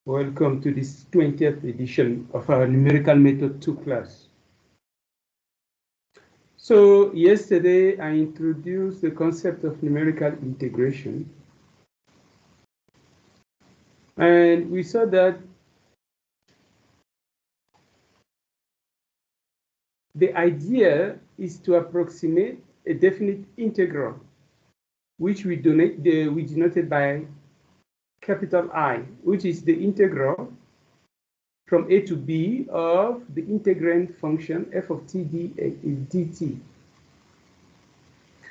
Welcome to this 20th edition of our Numerical Method 2 class. So yesterday I introduced the concept of numerical integration. And we saw that the idea is to approximate a definite integral, which we denoted by capital I, which is the integral from a to b of the integrand function f of t dt.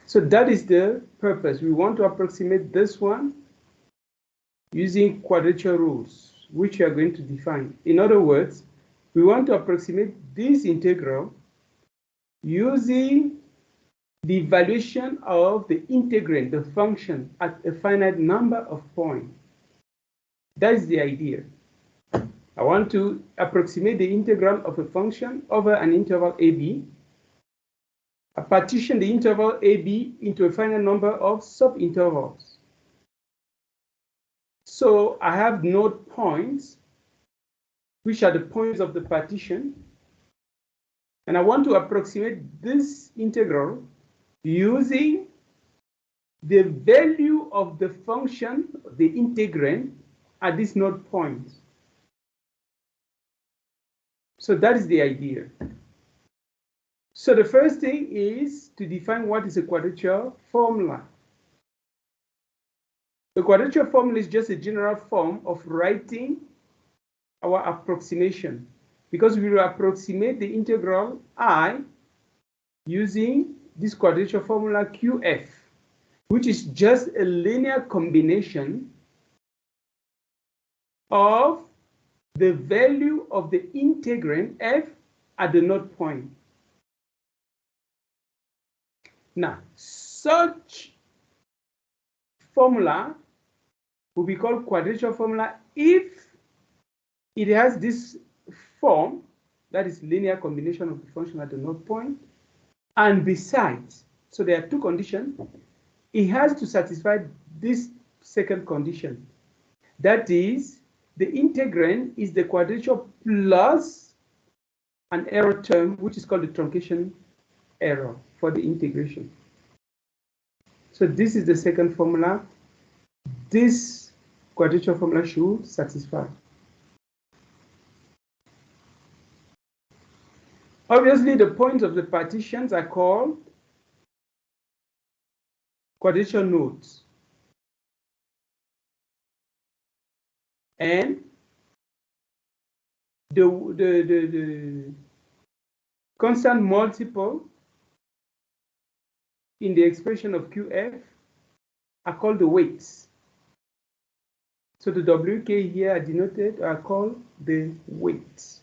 So that is the purpose. We want to approximate this one using quadrature rules, which we are going to define. In other words, we want to approximate this integral using the evaluation of the integrand, the function, at a finite number of points. That is the idea. I want to approximate the integral of a function over an interval AB. I partition the interval AB into a finite number of subintervals. So I have node points, which are the points of the partition. And I want to approximate this integral using the value of the function, the integrand, at this node point. So that is the idea. So the first thing is to define what is a quadrature formula. The quadrature formula is just a general form of writing our approximation, because we will approximate the integral I using this quadrature formula QF, which is just a linear combination of the value of the integrand f at the node point. Now, such formula will be called quadrature formula if it has this form, that is linear combination of the function at the node point, and besides, so there are two conditions, it has to satisfy this second condition. That is, the integrand is the quadrature plus an error term, which is called the truncation error for the integration. So this is the second formula. This quadrature formula should satisfy. Obviously, the points of the partitions are called quadrature nodes. And the constant multiple in the expression of QF are called the weights. So the WK here are denoted, are called the weights.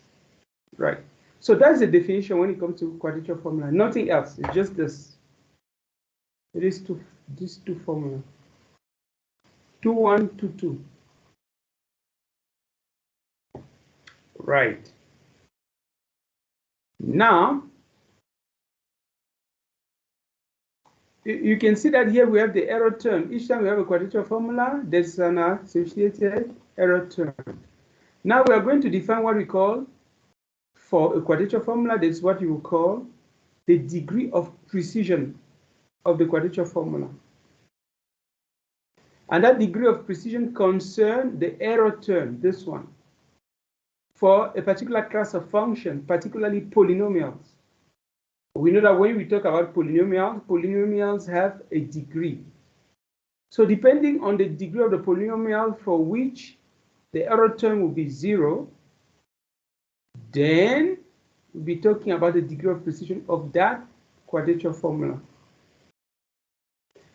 Right. So that's the definition when it comes to quadrature formula. Nothing else. It's just this. It is these two formulas. 2, 1, 2, 2. Right. Now, you can see that here we have the error term. Each time we have a quadrature formula, there's an associated error term. Now we are going to define what we call, for a quadrature formula, that's what you will call the degree of precision of the quadrature formula. And that degree of precision concerns the error term, this one, for a particular class of function, particularly polynomials. We know that when we talk about polynomials, polynomials have a degree. So depending on the degree of the polynomial for which the error term will be 0, then we'll be talking about the degree of precision of that quadrature formula.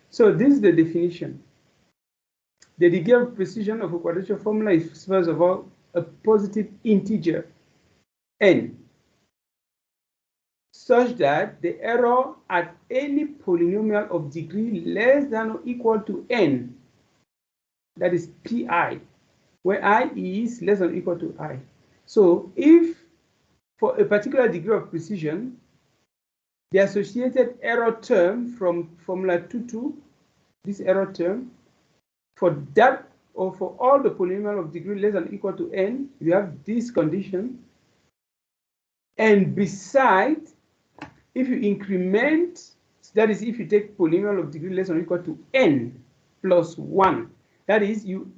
So this is the definition. The degree of precision of a quadrature formula is, first of all, a positive integer, n, such that the error at any polynomial of degree less than or equal to n, that is pi, where I is less than or equal to I. So if for a particular degree of precision, the associated error term from formula 2, this error term, for that or for all the polynomial of degree less than or equal to n, you have this condition. And besides, if you increment, that is, if you take polynomial of degree less than or equal to n plus 1, that is, you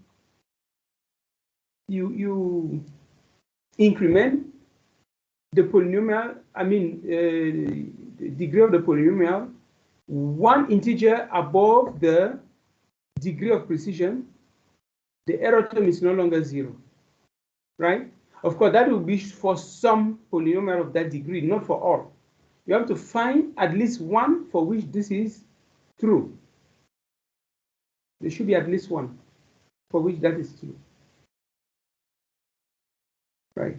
increment the polynomial, the degree of the polynomial, one integer above the degree of precision, the error term is no longer 0, right? Of course, that will be for some polynomial of that degree, not for all. You have to find at least one for which this is true. There should be at least one for which that is true, right?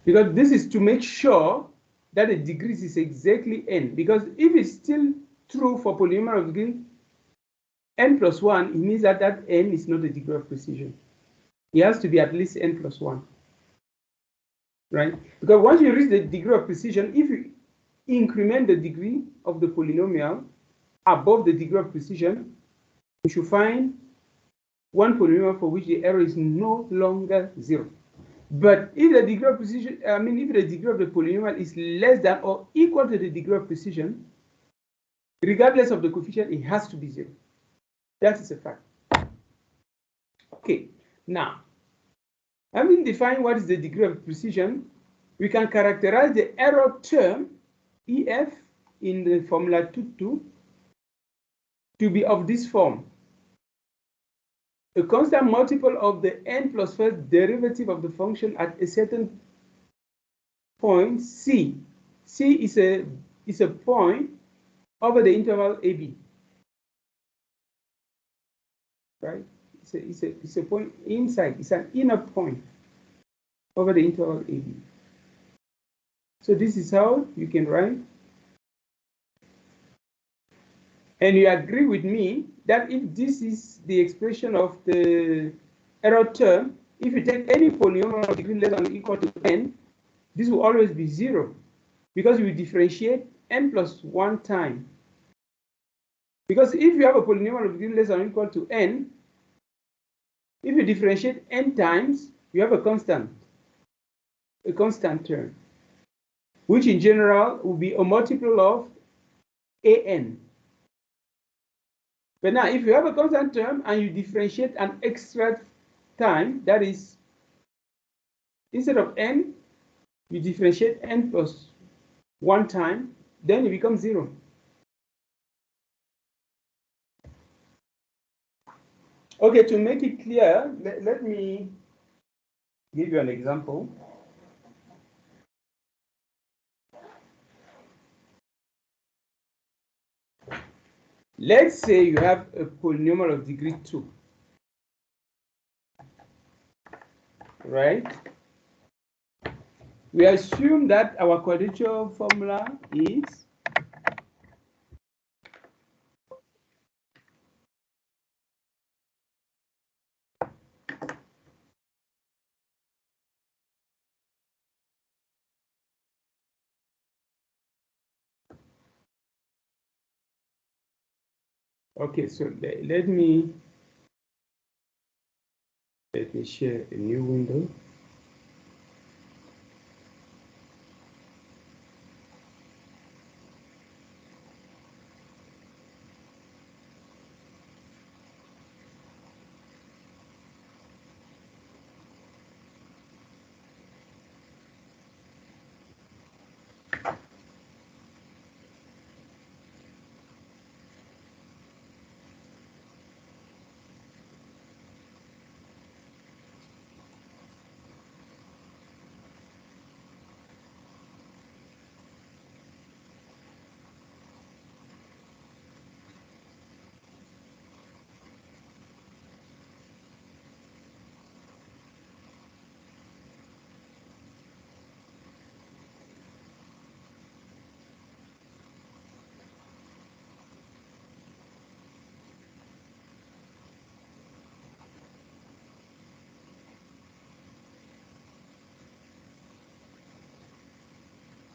Because this is to make sure that the degree is exactly n. Because if it's still true for polynomial of degree n plus 1, it means that that n is not the degree of precision. It has to be at least n plus 1, right? Because once you reach the degree of precision, if you increment the degree of the polynomial above the degree of precision, you should find one polynomial for which the error is no longer 0. But if the degree of precision, if the degree of the polynomial is less than or equal to the degree of precision, regardless of the coefficient, it has to be 0. That is a fact. Okay, now, having defined what is the degree of precision, we can characterize the error term, EF, in the formula 2.2 to be of this form. A constant multiple of the n plus first derivative of the function at a certain point, C. C is a point over the interval AB. Right? It's a point inside. It's an inner point over the interval AB. So this is how you can write. And you agree with me that if this is the expression of the error term, if you take any polynomial of degree less than or equal to n, this will always be 0, because we differentiate n plus 1 time. Because if you have a polynomial of degree less than or equal to n, if you differentiate n times, you have a constant term, which in general will be a multiple of an. But now, if you have a constant term and you differentiate an extra time, that is, instead of n, you differentiate n plus 1 time, then it becomes 0. Okay, to make it clear, let me give you an example. Let's say you have a polynomial of degree 2, right? We assume that our quadrature formula is okay. So let me share a new window.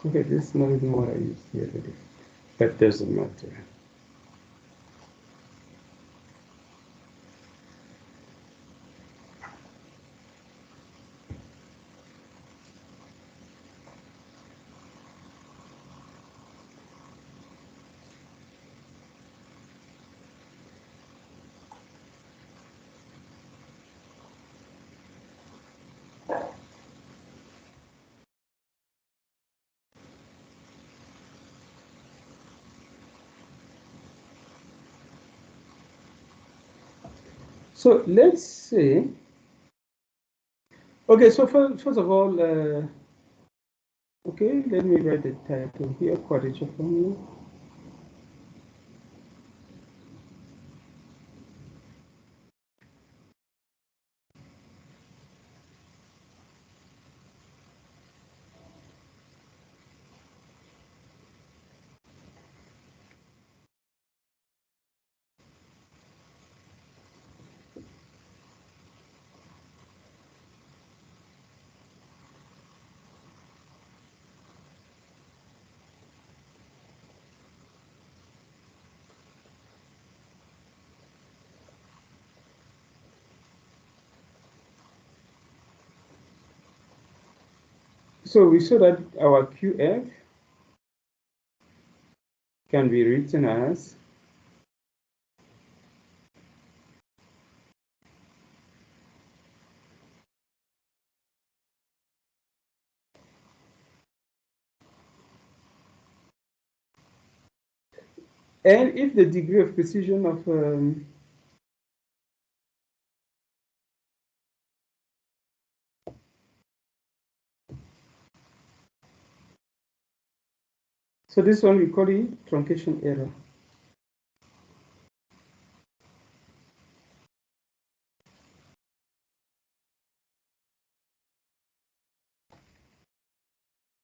Okay, this is not even what I used here today. That doesn't matter. So let's say, okay, so first of all, okay, let me write the title here, quadrature formula. So we saw that our QF can be written as and if the degree of precision of so this one we call it truncation error.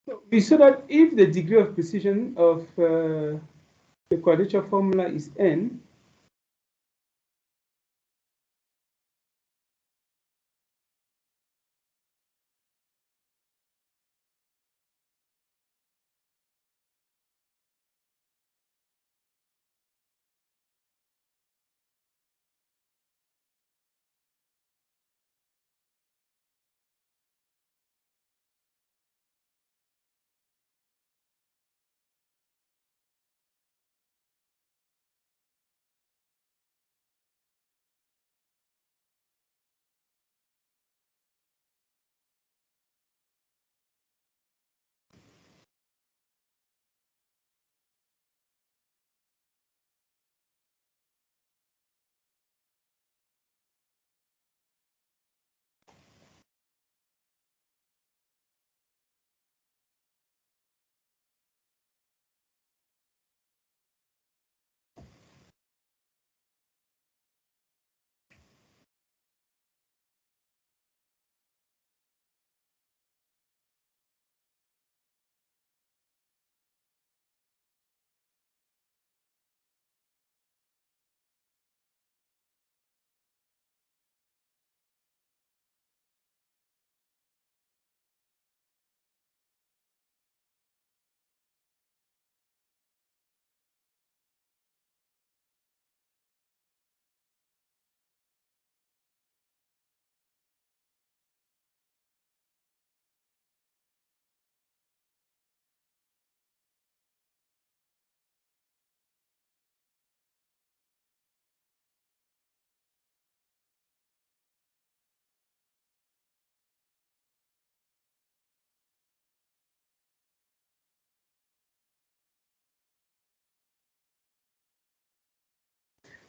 So we saw that if the degree of precision of the quadrature formula is n,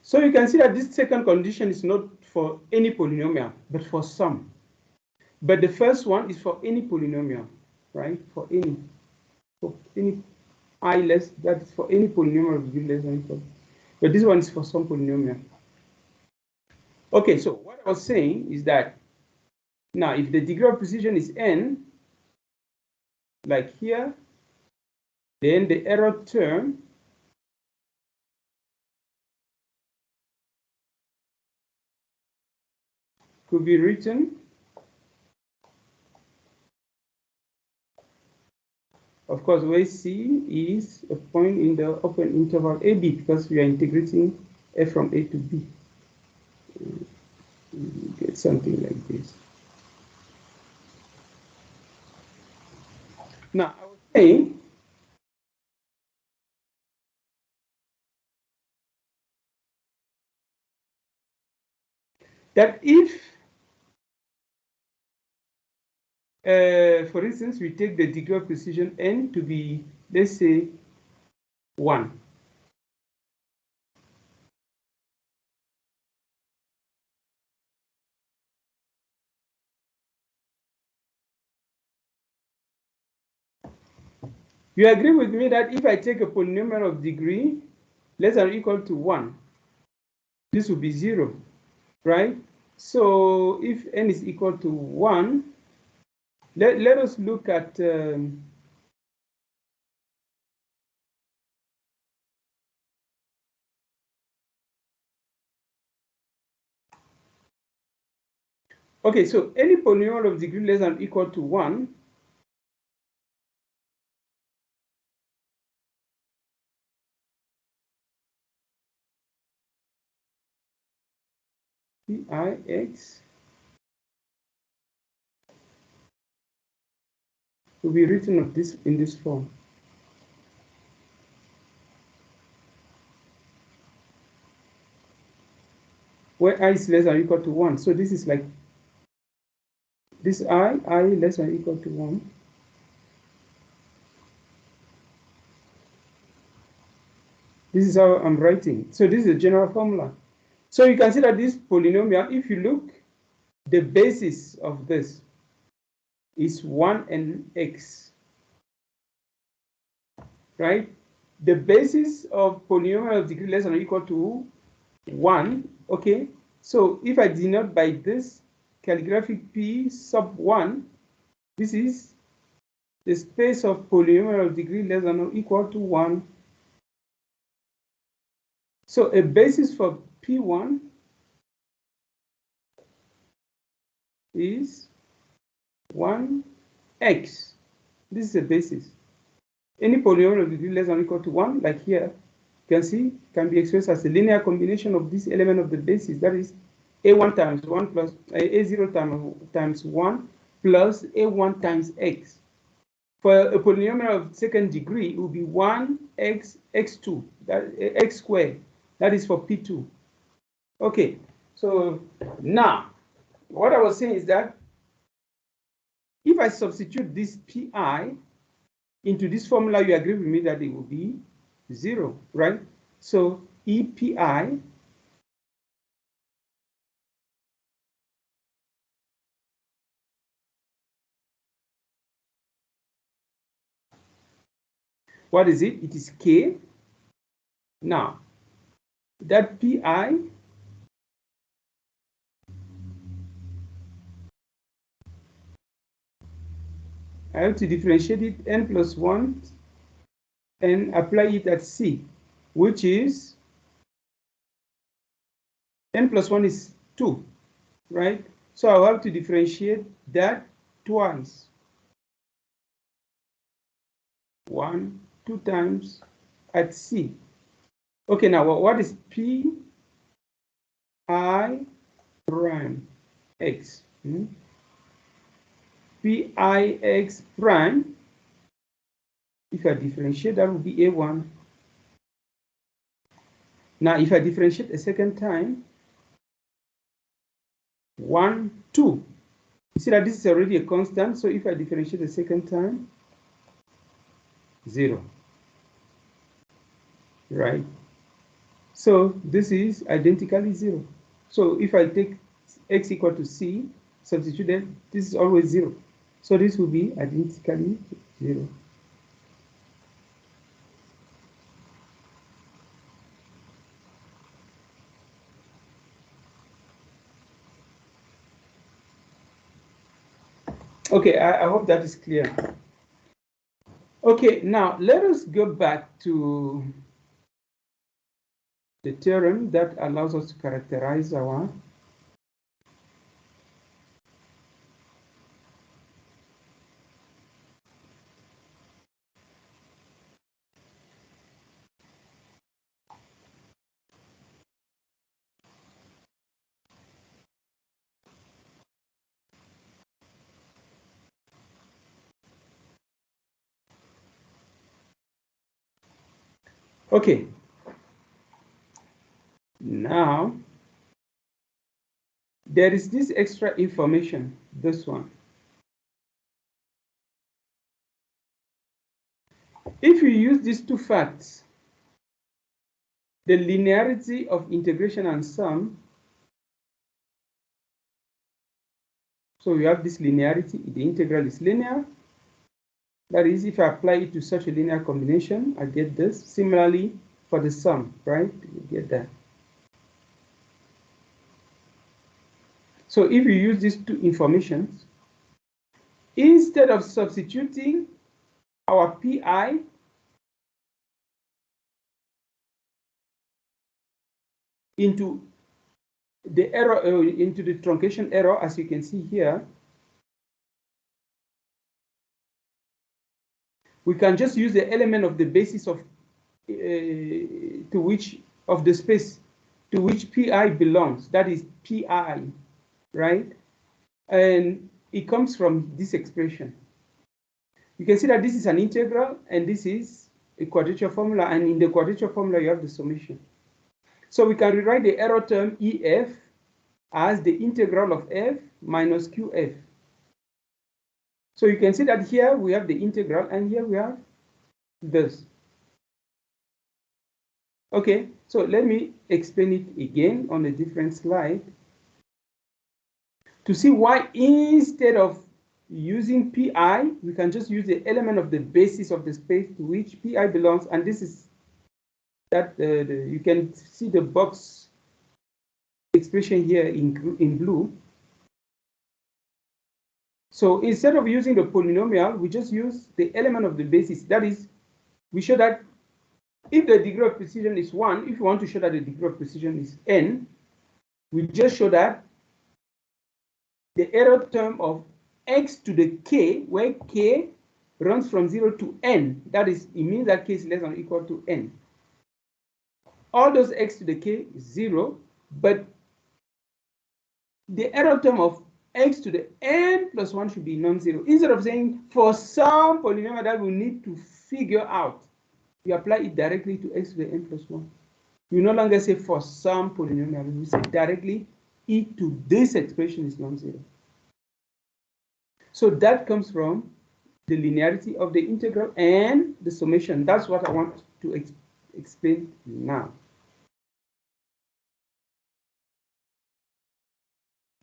so you can see that this second condition is not for any polynomial, but for some. But the first one is for any polynomial, right? For any I less, that is for any polynomial of degree less than equal. But this one is for some polynomial. Okay, so what I was saying is that now if the degree of precision is n, like here, then the error term could be written, of course, where C is a point in the open interval AB, because we are integrating f from A to B. Get something like this. Now, I was saying that if, for instance, we take the degree of precision n to be, let's say, 1. You agree with me that if I take a polynomial of degree less than or equal to 1, this will be 0, right? So if n is equal to 1, let us look at okay, so any polynomial of degree less than or equal to 1 Pix will be written of this in this form. Where I is less than or equal to 1. So this is like this I less than or equal to 1. This is how I'm writing. So this is a general formula. So you can see that this polynomial, if you look, the basis of this is 1 and x, right? The basis of polynomial of degree less than or equal to 1, okay? So if I denote by this calligraphic P sub 1, this is the space of polynomial of degree less than or equal to 1. So a basis for P1 is 1x. This is a basis. Any polynomial of degree less than or equal to 1, like here, you can see, can be expressed as a linear combination of this element of the basis. That is a1 times 1 plus a0 times 1 plus a1 times x. For a polynomial of second degree, it will be 1x x2, that x squared. That is for P2. Okay, so now what I was saying is that if I substitute this Pi into this formula, you agree with me that it will be 0, right? So EPI what is it? It is K. Now, that Pi I have to differentiate it n plus 1 and apply it at C, which is n plus 1 is 2, right? So I'll have to differentiate that twice. 1, 2 times at C. Okay, now what is P I prime x? Pix prime, if I differentiate, that would be A1. Now, if I differentiate a second time, 1, 2. You see that this is already a constant, so if I differentiate a second time, 0. Right? So this is identically 0. So if I take x equal to c, substituted, this is always 0. So this will be identically 0. Okay, I hope that is clear. Okay, now let us go back to the theorem that allows us to characterize our okay. Now, there is this extra information, this one. If you use these two facts, the linearity of integration and sum, so you have this linearity, the integral is linear, That is, if I apply it to such a linear combination, I get this. Similarly, for the sum, right? You get that. So if you use these two informations, instead of substituting our PI into the error, into the truncation error, as you can see here, we can just use the element of the basis of to which of the space to which PI belongs. That is PI, right? And it comes from this expression. You can see that this is an integral and this is a quadrature formula, and in the quadrature formula you have the summation. So we can rewrite the error term EF as the integral of F minus QF. So you can see that here we have the integral and here we have this. Okay, so let me explain it again on a different slide to see why instead of using PI, we can just use the element of the basis of the space to which PI belongs, and this is that you can see the box expression here in blue. So instead of using the polynomial, we just use the element of the basis. That is, we show that if the degree of precision is 1, if you want to show that the degree of precision is n, we just show that the error term of x to the k, where k runs from 0 to n, that is, it means that k is less than or equal to n. All those x to the k is 0, but the error term of x to the n plus 1 should be non-zero. Instead of saying for some polynomial that we need to figure out, we apply it directly to x to the n plus 1. We no longer say for some polynomial, we say directly e to this expression is non-zero. So that comes from the linearity of the integral and the summation. That's what I want to explain now.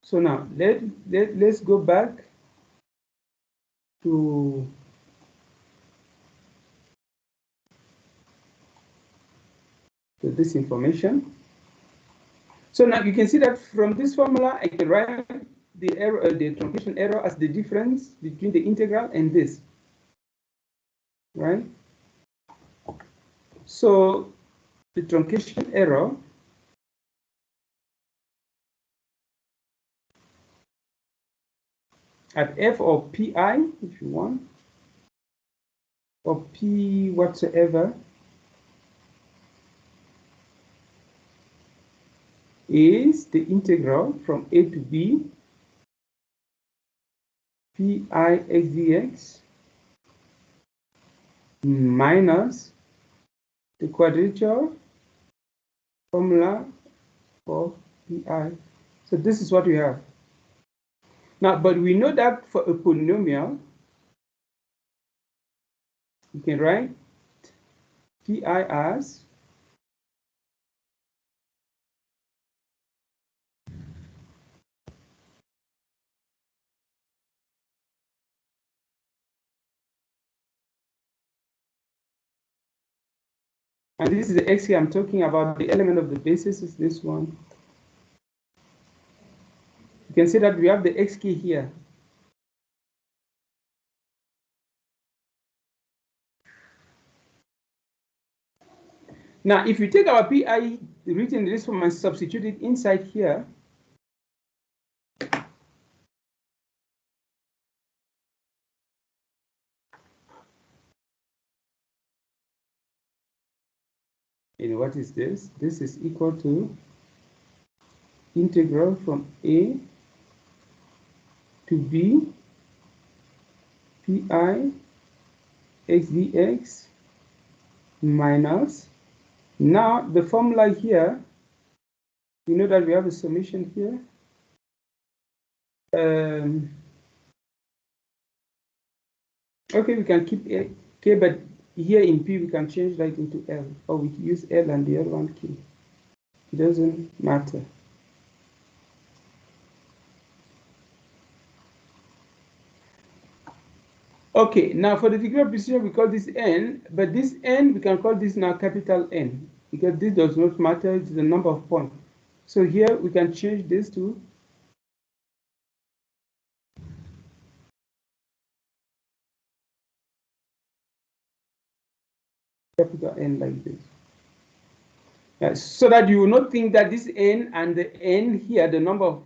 So now let's go back to this information. So now you can see that from this formula, I can write the error, the truncation error as the difference between the integral and this, right? So the truncation error at f or pi, if you want, or p whatsoever, is the integral from a to b pi x dx minus the quadrature formula for pi. So this is what we have. Now, but we know that for a polynomial, you can write pi as and this is the x here I'm talking about. The element of the basis is this one. You can see that we have the x key here. Now, if you take our pi written in this form and substitute it inside here, and what is this? This is equal to integral from a to b pi x dx minus, now the formula here, you know that we have a summation here. Okay, we can keep a k, but here in p we can change that into l, or we use l and the other one k. It doesn't matter. Okay, now for the degree of precision, we call this n, but this n, we can call this now capital N, because this does not matter, it's the number of points. So here we can change this to capital N like this. So that you will not think that this n and the n here, the number of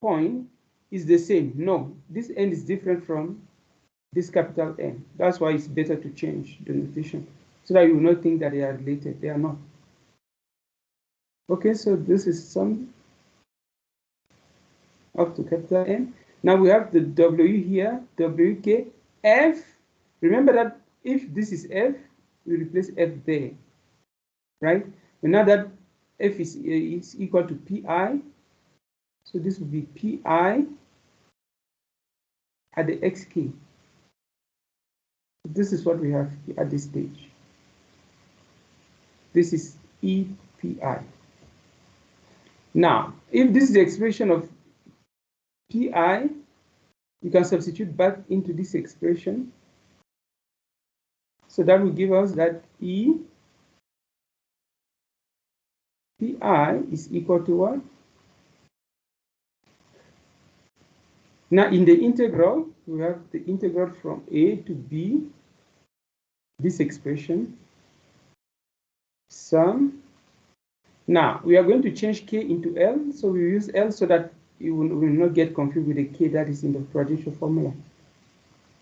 points, is the same. No, this n is different from this capital N. That's why it's better to change the notation so that you will not think that they are related. They are not. Okay, so this is some up to capital N. Now we have the W here, WK, F. Remember that if this is F, we replace F there, right? And now that F is equal to PI, so this will be PI at the XK. This is what we have at this stage. This is EPI. Now, if this is the expression of PI, you can substitute back into this expression. So that will give us that PI is equal to what? Now in the integral, we have the integral from A to B, this expression, sum. Now we are going to change K into L, so we use L so that you will not get confused with the K that is in the quadrature formula.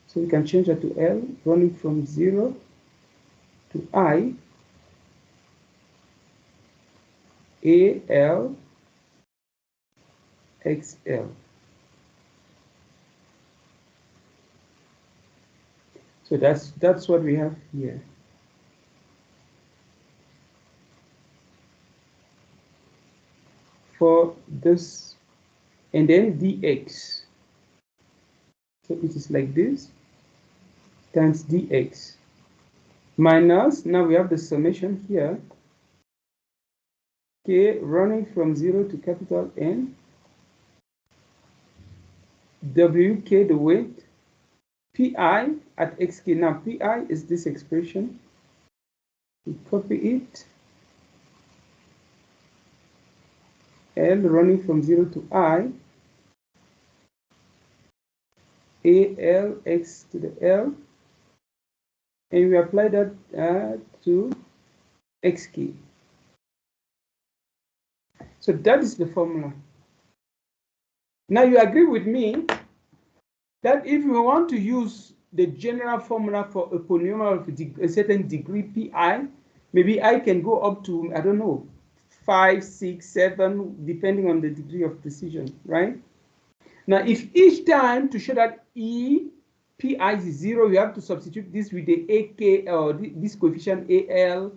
So we can change that to L, running from 0 to I, AL, XL. So that's what we have here. For this, and then dx. So it is like this, times dx. Minus, now we have the summation here, K running from 0 to capital N, WK the weight, PI at XK. Now PI is this expression. We copy it. L running from 0 to I, AL x to the L, and we apply that to XK. So that is the formula. Now you agree with me that if you want to use the general formula for a polynomial of a certain degree PI, maybe I can go up to, I don't know, 5, 6, 7, depending on the degree of precision, right? Now, if each time to show that PI is 0, you have to substitute this with the AK or this coefficient AL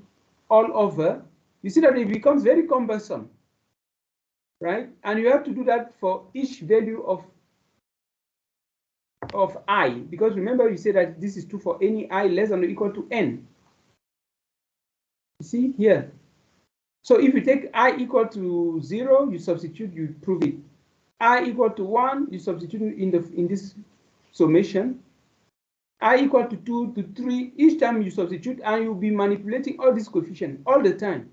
all over, you see that it becomes very cumbersome, right? And you have to do that for each value of I, because remember you said that this is true for any I less than or equal to n. You see here. So if you take I equal to 0, you substitute, you prove it. I equal to 1, you substitute in this summation. I equal to 2 to 3, each time you substitute, and you'll be manipulating all these coefficients all the time.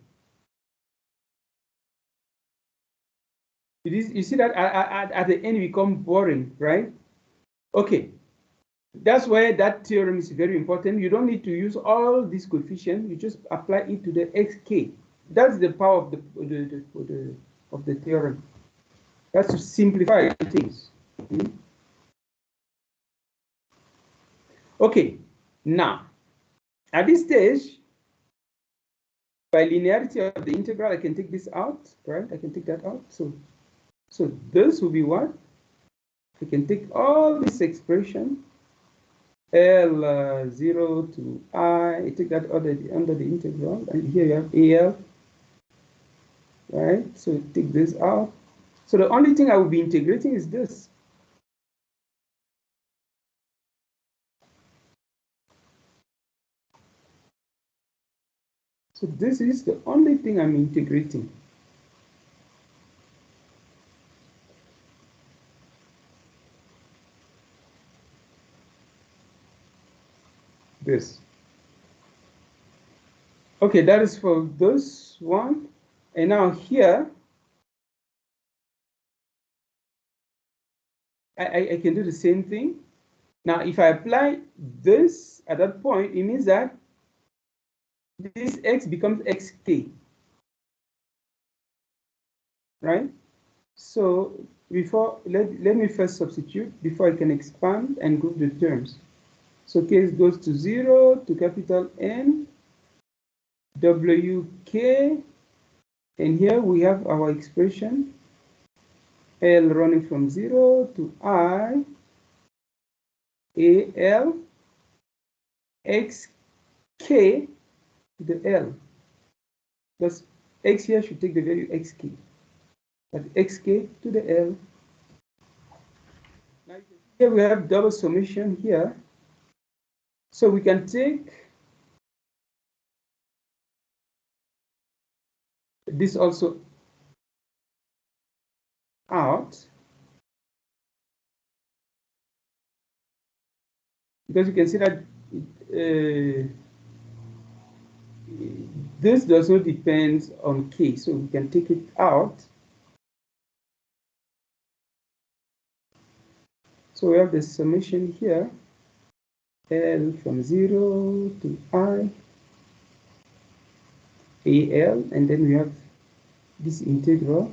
You see that at the end, it becomes boring, right? Okay. That's why that theorem is very important. You don't need to use all these coefficients. You just apply it to the xk. That's the power of the theorem. That's to simplify things. Okay. Now, at this stage, by linearity of the integral, I can take this out, right? I can take that out. So this will be what? I can take all this expression. L 0 to I take that under the integral, and here you have AL, right? So take this out. So the only thing I will be integrating is this. So this is the only thing I'm integrating. this. Okay, that is for this one. And now here, I can do the same thing. Now, if I apply this at that point, it means that this x becomes xk, right? So before, let me first substitute before I can expand and group the terms. So k goes to 0 to capital N, wk, and here we have our expression L running from 0 to I, AL, xk to the L. Because x here should take the value xk, but xk to the L. Now here we have double summation here. So we can take this also out, because you can see that this does not depend on k, so we can take it out. So we have the summation here, L from 0 to I, AL, and then we have this integral.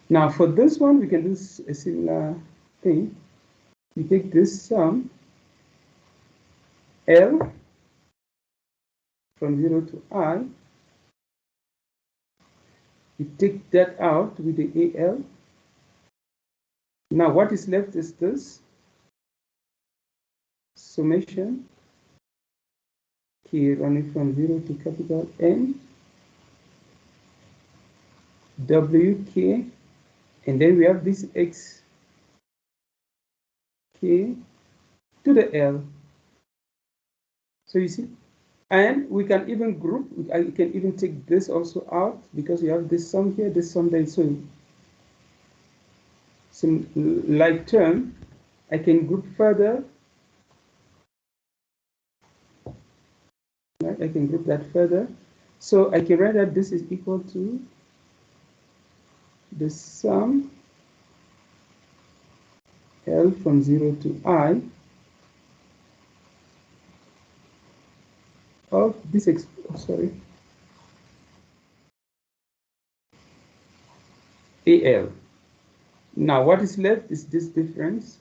Now for this one, we can do a similar thing. We take this sum, L from 0 to I, we take that out with the AL. Now what is left is this summation, k running from 0 to capital N, wk, and then we have this x k to the L. So you see, and we can even group, I can even take this also out, because you have this sum here, this sum there. So some like term, I can group further. Right? I can group that further. So I can write that this is equal to the sum L from 0 to I of this, AL. Now what is left is this difference.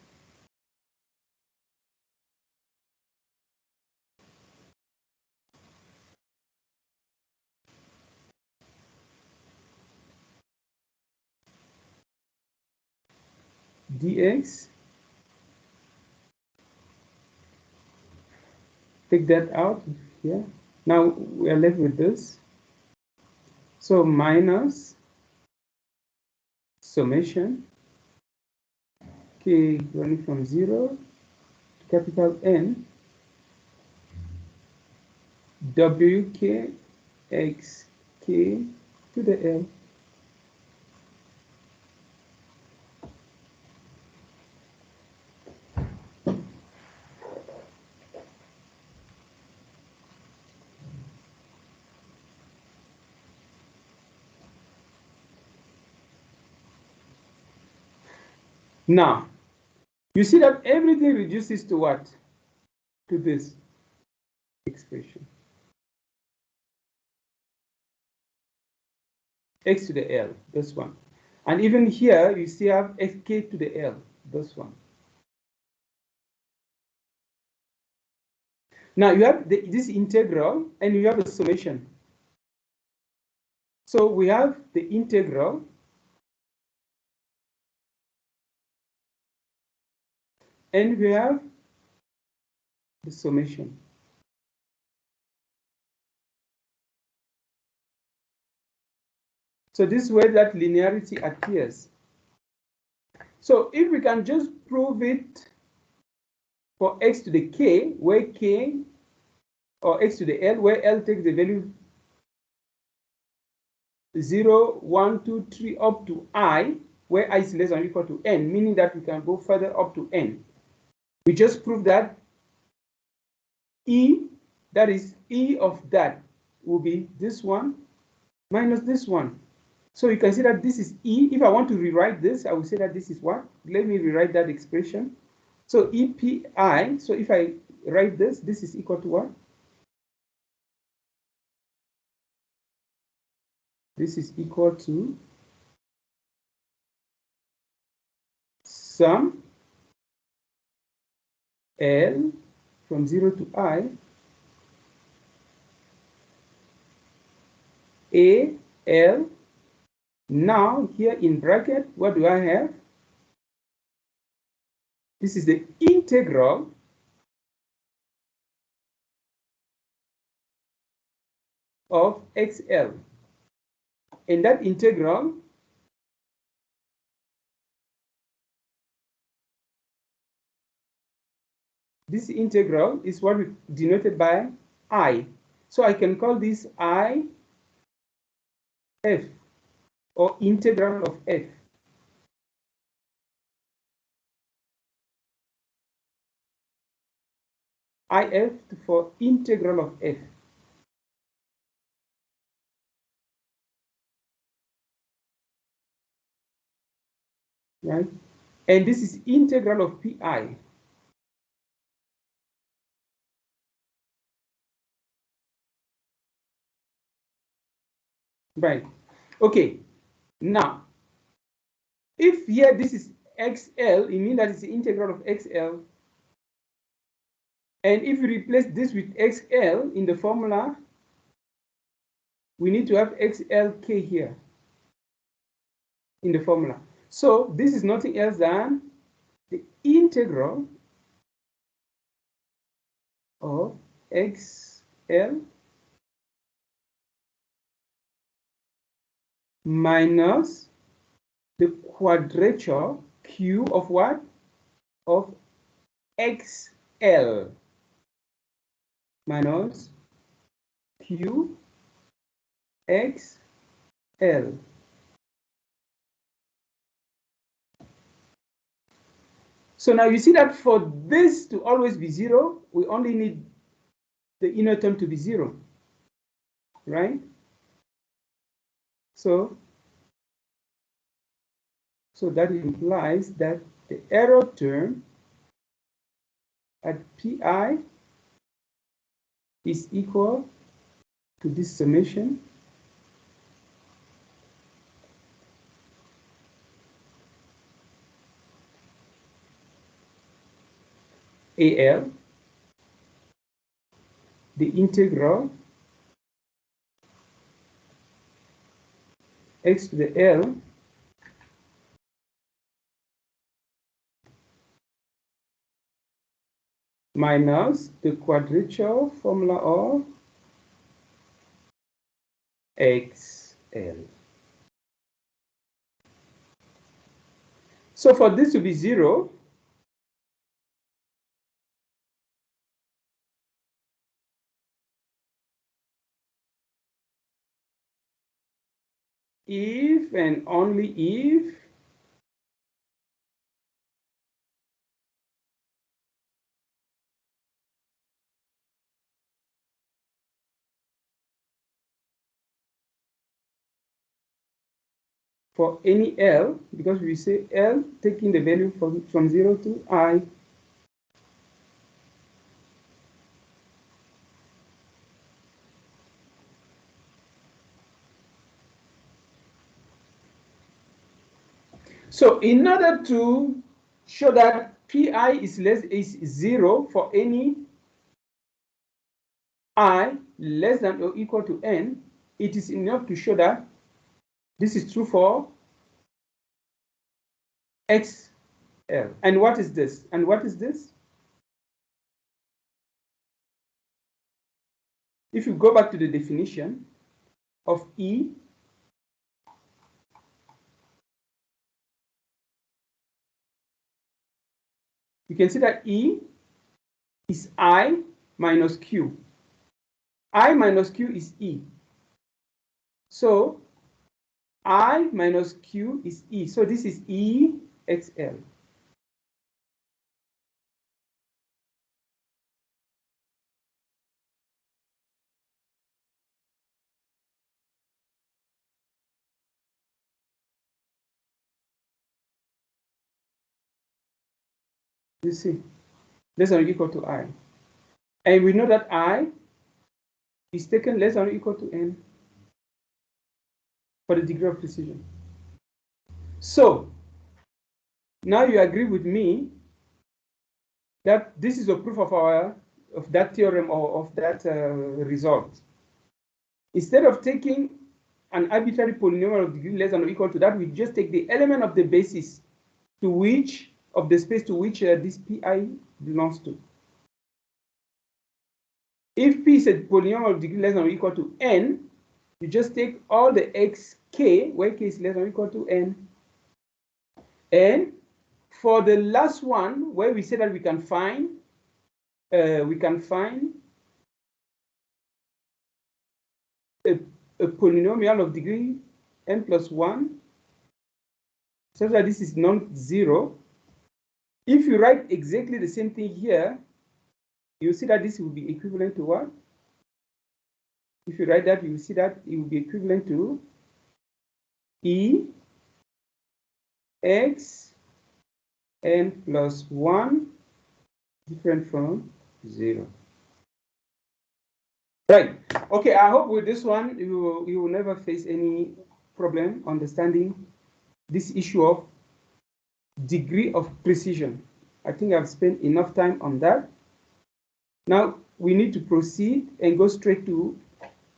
Dx, take that out here. Now we are left with this. So minus summation k running from 0 to capital N, wk xk to the L. Now, you see that everything reduces to what? To this expression. X to the L, this one. And even here, you still have xk to the L, this one. Now, you have this integral, and you have a summation. So we have the integral, and we have the summation. So this is where that linearity appears. So if we can just prove it for x to the k, where k, or x to the L, where L takes the value 0, 1, 2, 3 up to I, where I is less than or equal to n, meaning that we can go further up to n. We just proved that E, that is E of that, will be this one minus this one. So you can see that this is E. If I want to rewrite this, I will say that this is what? Let me rewrite that expression. So EPI, so if I write this, this is equal to what? This is equal to sum L from 0 to I, A, L. Now, here in bracket, what do I have? This is the integral of XL. And that integral this integral is what we denoted by I. So I can call this I F, or integral of F. IF for integral of F. Right? And this is integral of PI. Right. Okay. Now, if here this is XL, it means that it's the integral of XL. And if we replace this with XL in the formula, we need to have XLK here in the formula. So this is nothing else than the integral of XL minus the quadrature Q of what? Of XL minus Q XL. So now you see that for this to always be 0, we only need the inner term to be 0, right? So that implies that the error term at PI is equal to this summation AL, the integral x to the L minus the quadrature formula of XL. So for this to be 0, if and only if for any L, because we say L taking the value from 0 to I, so in order to show that PI is 0 for any I less than or equal to N, it is enough to show that this is true for XL. And what is this? And what is this? If you go back to the definition of E, you can see that E is I minus Q. I minus Q is E. So I minus Q is E. So this is E XL. You see, less than or equal to I. And we know that I is taken less than or equal to N for the degree of precision. So now you agree with me that this is a proof of that theorem or of that result. Instead of taking an arbitrary polynomial of degree less than or equal to that, we just take the element of the basis to which of the space to which this Pi belongs to. If P is a polynomial of degree less than or equal to N, you just take all the xk, where k is less than or equal to N. And for the last one, where we say that we can find a polynomial of degree n plus 1, such that this is non-zero. If you write exactly the same thing here, you see that this will be equivalent to what? If you write that, you will see that it will be equivalent to E x n plus 1 different from 0. Right. Okay, I hope with this one you will never face any problem understanding this issue of degree of precision. I think I've spent enough time on that. Now we need to proceed and go straight to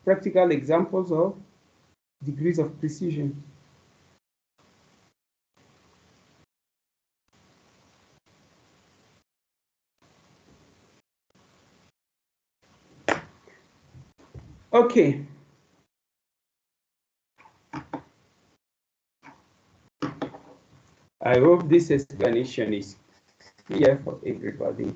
practical examples of degrees of precision. Okay. I hope this explanation is clear for everybody.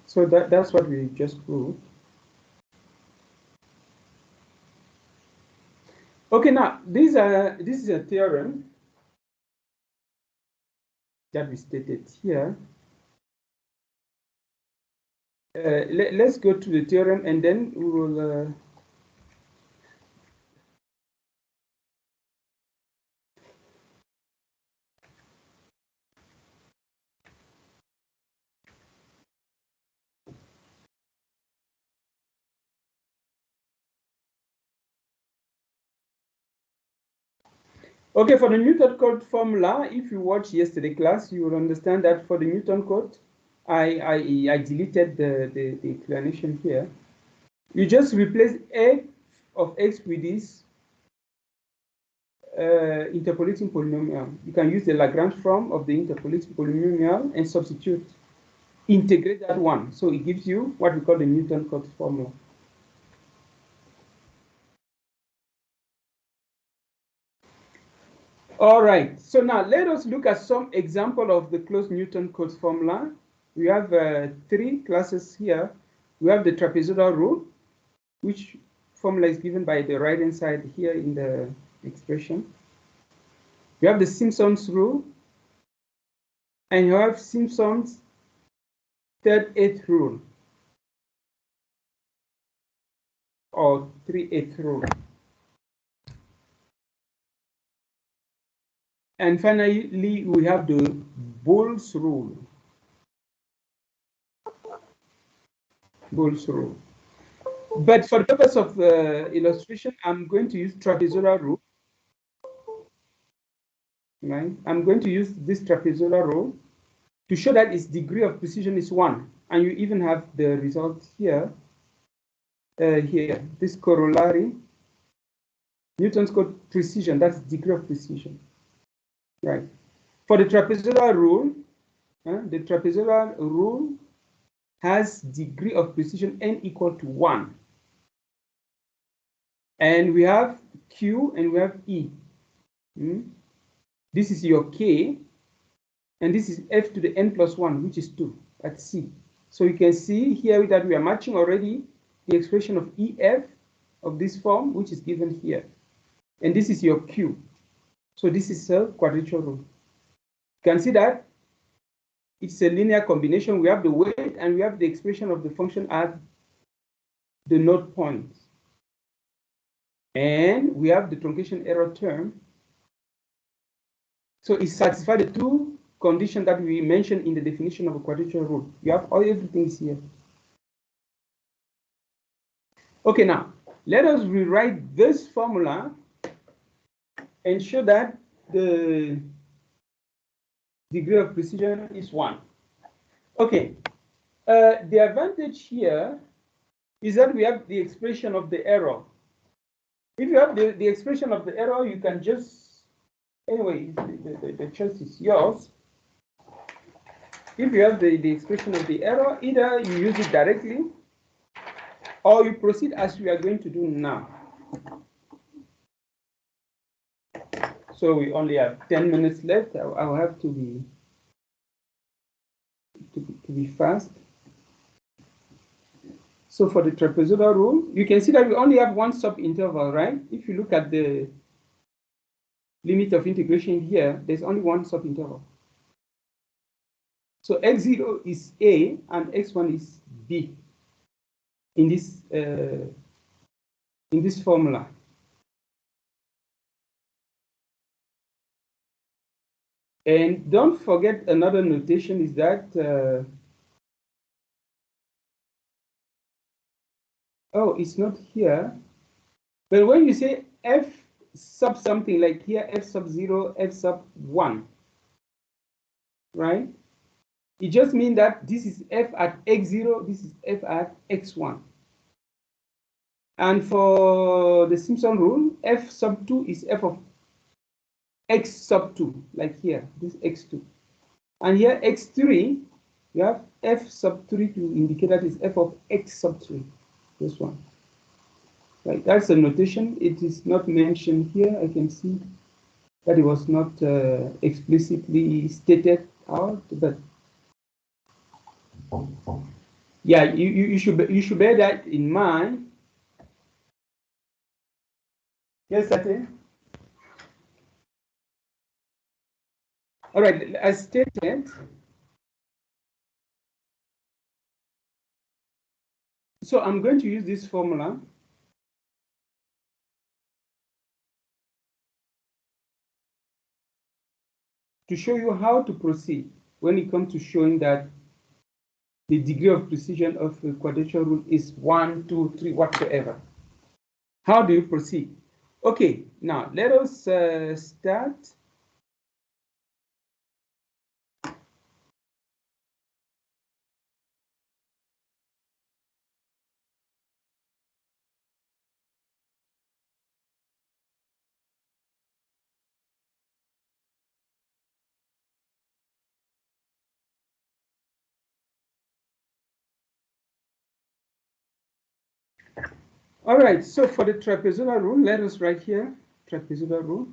So that's what we just proved. Okay, now this is a theorem that we stated here. Let's go to the theorem and then we will okay, for the Newton code formula, if you watched yesterday class, you will understand that for the Newton code, I deleted the explanation here. You just replace f of x with this interpolating polynomial. You can use the Lagrange form of the interpolating polynomial and substitute, integrate that one. So it gives you what we call the Newton code formula. All right, so now let us look at some example of the closed Newton codes formula. We have 3 classes here. We have the trapezoidal rule, which formula is given by the right-hand side here in the expression. You have the Simpson's rule, and you have Simpson's third-eighth rule, or 3/8 rule. And finally, we have the Bool's rule. Bool's rule. But for the purpose of illustration, I'm going to use trapezoidal rule. Right? I'm going to use this trapezoidal rule to show that its degree of precision is 1. And you even have the result here. Here, this corollary Newton's code precision, that's degree of precision. Right. For the trapezoidal rule, the trapezoidal rule has degree of precision n equal to 1. And we have Q and we have E. This is your K, and this is F to the n plus 1, which is 2 at C. So you can see here that we are matching already the expression of EF of this form, which is given here. And this is your Q. So this is a quadrature rule. You can see that it's a linear combination. We have the weight and we have the expression of the function at the node point. And we have the truncation error term. So it satisfies the two conditions that we mentioned in the definition of a quadrature rule. You have everything here. Okay, now let us rewrite this formula and show that the degree of precision is 1. Okay, the advantage here is that we have the expression of the error. If you have the expression of the error, you can just, anyway, the choice is yours. If you have the expression of the error, either you use it directly or you proceed as we are going to do now. So we only have 10 minutes left. I'll have to be fast. So for the trapezoidal rule, you can see that we only have one subinterval, right? If you look at the limit of integration here, there's only one subinterval. So x0 is A and x1 is B in this formula. And don't forget another notation is that oh, it's not here. But when you say f sub something like here, f sub 0, f sub 1, right? It just means that this is f at x0, this is f at x1. And for the Simpson rule, f sub 2 is f of x sub 2, like here, this x2. And here x3, you have f sub 3 to indicate that is f of x sub 3, this one. Right, that's a notation. It is not mentioned here. I can see that it was not explicitly stated out, but yeah, you should bear that in mind. Yes, Sate? All right, as stated, so I'm going to use this formula to show you how to proceed when it comes to showing that the degree of precision of the quadrature rule is 1, 2, 3, whatsoever. How do you proceed? Okay, now let us start. All right, so for the trapezoidal rule, let us write here, trapezoidal rule.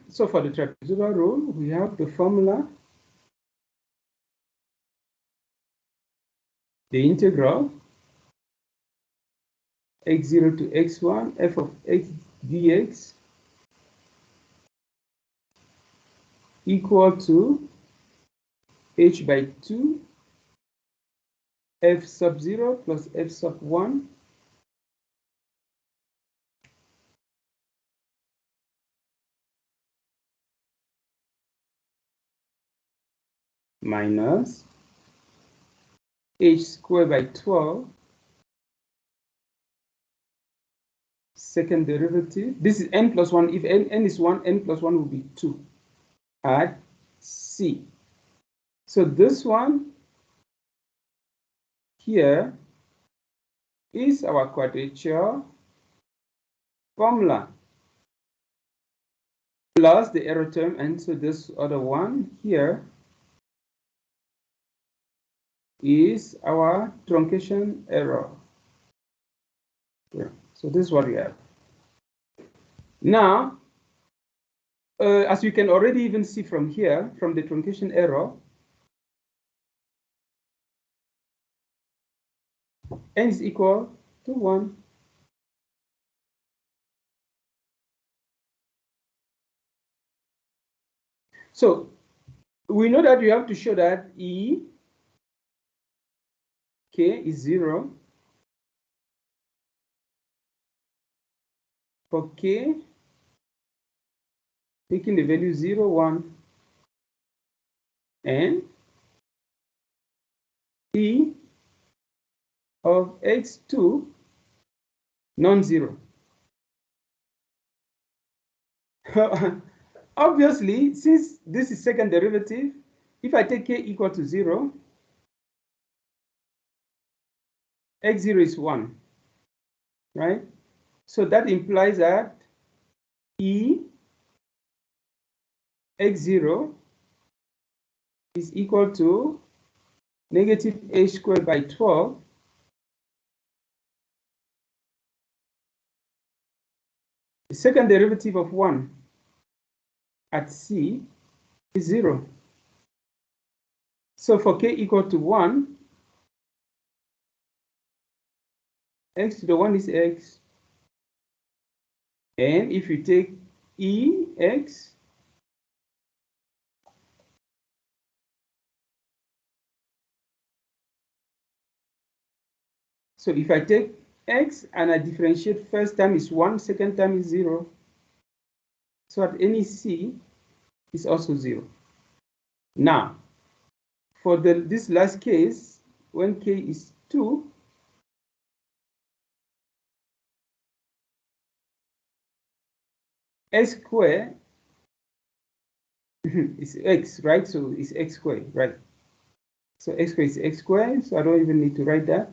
So for the trapezoidal rule, we have the formula, the integral, x0 to x1, f of x dx equal to h by 2 f sub 0 plus f sub 1 minus h squared by 12 second derivative. This is n plus 1. If n is 1, n plus 1 will be 2 at C. So this one here is our quadrature formula plus the error term, and so this other one here is our truncation error. Yeah. So this is what we have. Now, as you can already even see from here, from the truncation error, n is equal to 1. So we know that you have to show that E k is 0 for k taking the value 0, 1, and E of x2 non-zero. Obviously, since this is second derivative, if I take k equal to 0, x0 is 1, right? So that implies that E x0 is equal to negative h squared by 12 the second derivative of 1 at C is 0. So for k equal to 1, x to the 1 is x. And if you take Ex, so if I take x and I differentiate, first time is 1, second time is 0. So at any C is also 0. Now, for this last case, when k is 2, x squared is x, right? So it's x squared, right? So x squared is x squared, so I don't even need to write that.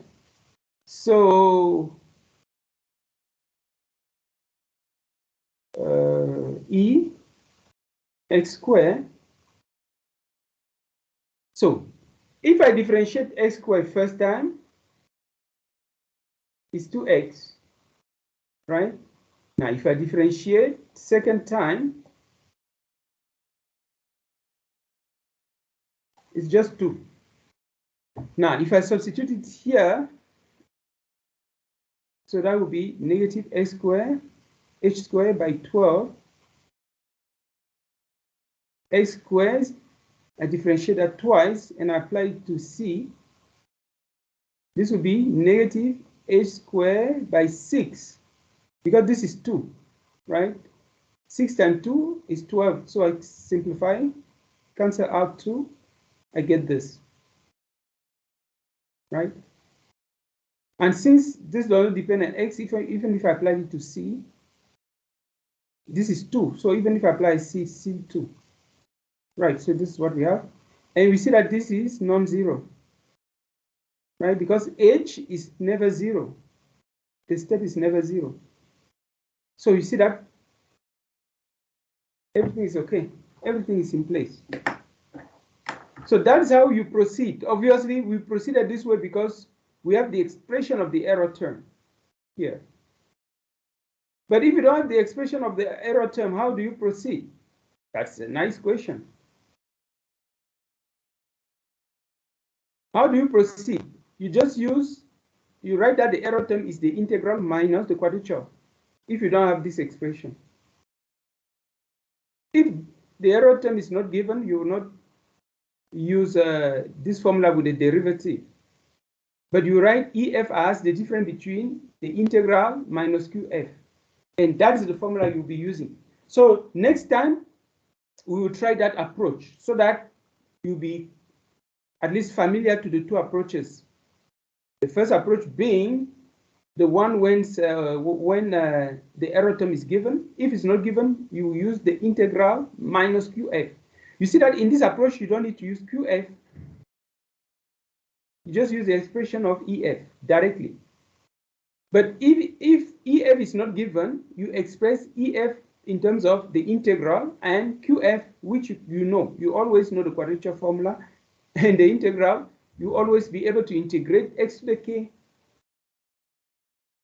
So E x squared. So if I differentiate x squared first time, it's 2x, right? Now if I differentiate second time, it's just 2. Now if I substitute it here, so that would be negative x squared h squared by 12 x squared. I differentiate that twice and I apply it to C. This would be negative h squared by 6, because this is 2, right? 6 times 2 is 12. So I simplify, cancel out 2, I get this, right? And since this doesn't depend on x, even if I apply it to C, this is 2. So even if I apply C2, right? So this is what we have. And we see that this is non-zero, right? Because h is never 0. The step is never 0. So you see that everything is okay. Everything is in place. So that's how you proceed. Obviously, we proceeded this way because we have the expression of the error term here. But if you don't have the expression of the error term, how do you proceed? That's a nice question. How do you proceed? You just you write that the error term is the integral minus the quadrature, if you don't have this expression. If the error term is not given, you will not use this formula with the derivative. But you write EF as the difference between the integral minus QF. And that is the formula you'll be using. So next time, we will try that approach so that you'll be at least familiar to the two approaches. The first approach being the one when the error term is given. If it's not given, you use the integral minus QF. You see that in this approach, you don't need to use QF. You just use the expression of EF directly. But if EF is not given, you express EF in terms of the integral, and QF, which you always know the quadrature formula, and the integral, you always be able to integrate x to the k.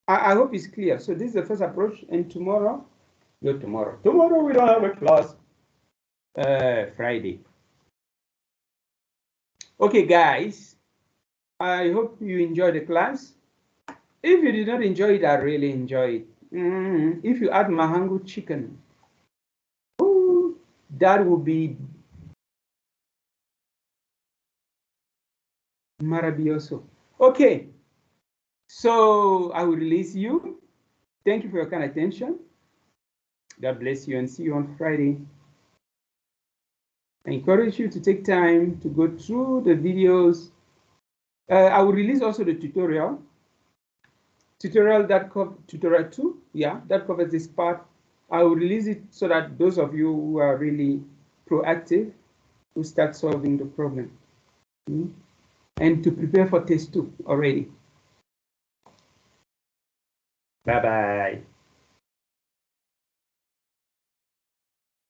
I hope it's clear. So this is the first approach, and tomorrow we don't have a class. Friday. Okay, guys, I hope you enjoyed the class. If you did not enjoy it, I really enjoy it. If you add mahangu chicken, ooh, that would be maravilloso. Okay, so I will release you. Thank you for your kind attention. God bless you, and see you on Friday. I encourage you to take time to go through the videos. I will release also the tutorial. Tutorial 2, yeah, that covers this part. I will release it so that those of you who are really proactive will start solving the problem. And to prepare for test 2 already. Bye-bye.